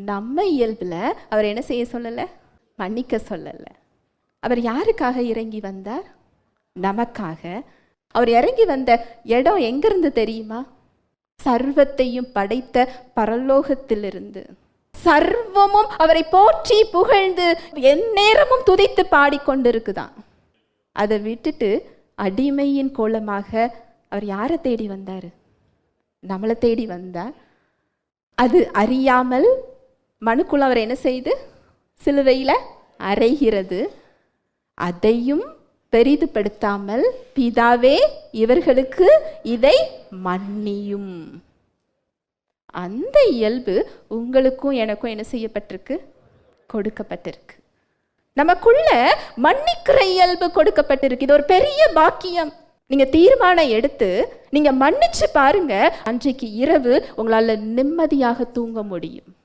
நம்ம இயல்பில் அவர் என்ன செய்ய சொல்லலை? மன்னிக்க சொல்லலை. அவர் யாருக்காக இறங்கி வந்தார்? நமக்காக. அவர் இறங்கி வந்த இடம் எங்கிருந்து தெரியுமா? சர்வத்தையும் படைத்த பரலோகத்திலிருந்து. சர்வமும் அவரை போற்றி புகழ்ந்து எந்நேரமும் துதித்து பாடிக்கொண்டிருக்குதான். அதை விட்டுட்டு அடிமையின் கோலமாக அவர் யாரை தேடி வந்தார்? நம்மளை தேடி வந்தார். அது அறியாமல் மனுக்குள்ள அவர் என்ன செய்து சிலுவையில் அறைகிறது. அதையும் பெரிதுபடுத்தாமல், பிதாவே இவர்களுக்கு இதை மன்னியும். அந்த இயல்பு உங்களுக்கும் எனக்கும் என்ன செய்யப்பட்டிருக்கு? கொடுக்கப்பட்டிருக்கு. நமக்குள்ள மன்னிக்கிற இயல்பு கொடுக்கப்பட்டிருக்கு. இது ஒரு பெரிய பாக்கியம். நீங்க தீர்மானம் எடுத்து நீங்க மன்னிச்சு பாருங்க, அன்றைக்கு இரவு உங்களால நிம்மதியாக தூங்க முடியும்.